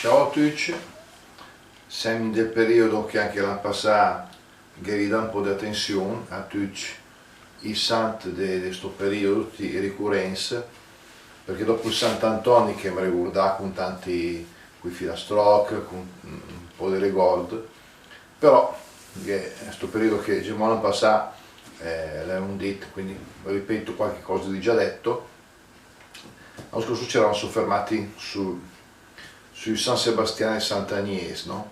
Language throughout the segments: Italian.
Ciao a tutti, siamo nel periodo che anche l'anno passato guarda un po' di attenzione a tutti i santi di questo periodo di ricorrenza, perché dopo il Sant'Antonio che mi ricorda con tanti qui filastrocchi, con un po' di ricordo, però questo periodo che diciamo l'anno passato l'abbiamo detto, quindi ripeto qualche cosa di già detto. L'anno scorso ci eravamo soffermati su San Sebastiano e Sant'Agnese, no?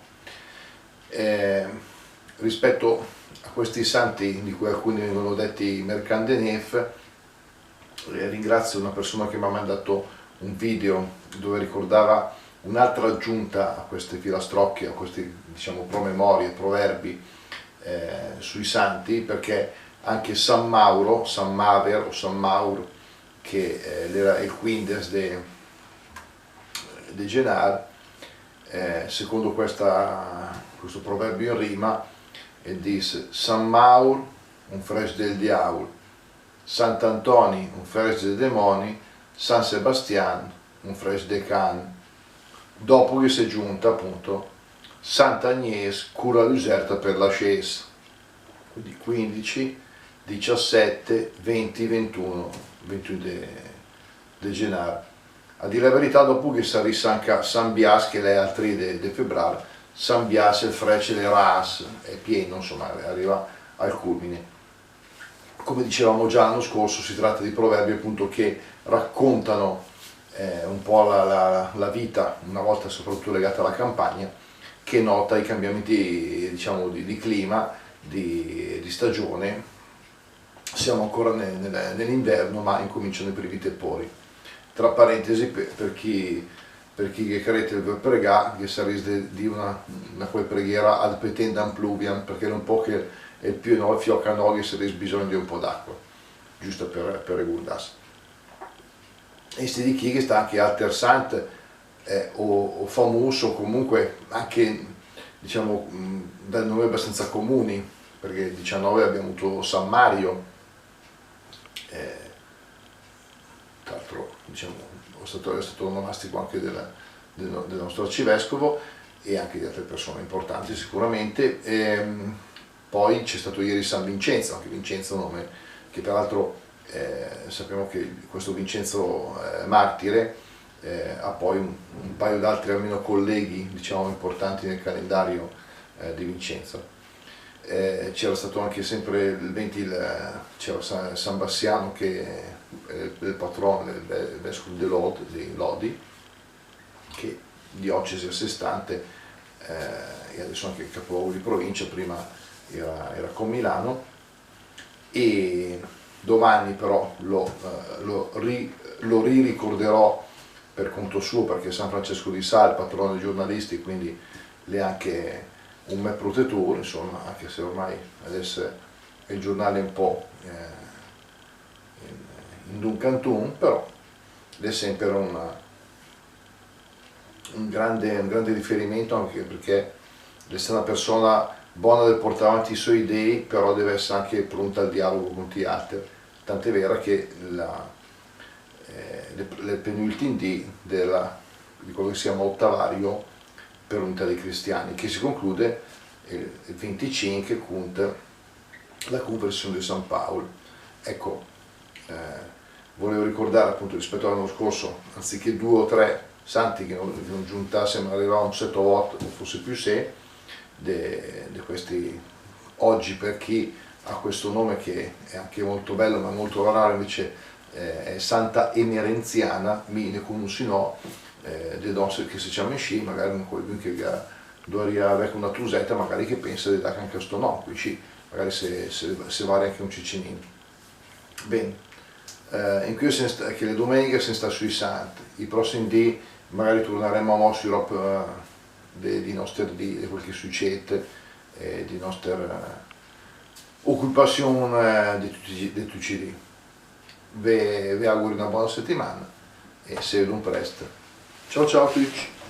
Rispetto a questi santi, di cui alcuni vengono detti Mercandenef, ringrazio una persona che mi ha mandato un video dove ricordava un'altra aggiunta a queste filastrocche, a questi diciamo promemorie, proverbi sui santi, perché anche San Mauro, San Maver o San Maur, che era il quindes de Genar, secondo questo proverbio in rima, dice San Maur un fresh del diavolo, Sant'Antoni un fresh dei demoni, San Sebastian un fresh dei can. Dopo che si è giunta appunto Sant'Agnese cura l'userta per la scesa, quindi 15, 17, 20, 21 di gennaio. A dire la verità, dopo che si arriva anche a San Bias, che è al 3 di febbraio, San Bias, il Frecce, le Ras, è pieno, insomma, arriva al culmine. Come dicevamo già l'anno scorso, si tratta di proverbi appunto che raccontano un po' la vita, una volta soprattutto legata alla campagna, che nota i cambiamenti diciamo, di clima, di stagione. Siamo ancora nell'inverno, ma incominciano i primi tepori. Tra parentesi, per chi crede per pregare, che sarebbe di una quella preghiera ad petendam pluviam, perché è un po' che è il più no, fiocca no, che sarebbe bisogno di un po' d'acqua, giusto per ricordarsi. E si di chi che sta anche altersant o famoso, o comunque anche diciamo da nomi abbastanza comuni, perché il 19 abbiamo avuto San Mario, tra l'altro diciamo, è stato onomastico anche del nostro arcivescovo e anche di altre persone importanti sicuramente. Poi c'è stato ieri San Vincenzo, anche Vincenzo nome che peraltro sappiamo che questo Vincenzo martire ha poi un paio d'altri almeno colleghi diciamo importanti nel calendario di Vincenzo. C'era stato anche sempre il 20 c'era San Bassiano che è il patrono del vescovo di Lodi, che diocesi a sé stante e adesso anche capoluogo di provincia, prima era con Milano. E domani però lo ricorderò per conto suo, perché San Francesco di Sales, patrono dei giornalisti, quindi le è un me protettore, insomma, anche se ormai adesso è il giornale un po' in d'un cantun, però è sempre un grande riferimento, anche perché è una persona buona del portare avanti i suoi idee, però deve essere anche pronta al dialogo con gli altri, tant'è vera che le penultime di quello che si chiama ottavario per l'unità dei cristiani, che si conclude il 25 con la conversione di San Paolo. Ecco, volevo ricordare appunto rispetto all'anno scorso, anziché 2 o 3 santi che non giuntassimo, arrivavamo 7 o 8 o forse più 6 di questi. Oggi, per chi ha questo nome che è anche molto bello ma molto raro, invece è Santa Emerenziana, mi ne conosci no, de donne che si chiama sci, magari qualcuno che dovrebbe avere una trusetta, magari che pensa di dare anche questo nome, quindi magari se vale anche un cicinino. Bene, in cui che le domeniche si sta sui santi, i prossimi dì magari torneremo a Moss Europe di nostre di quel che succede, di nostra occupazione di tutti i giorni. Vi auguro una buona settimana e se vedo presto. Ciao ciao a tutti!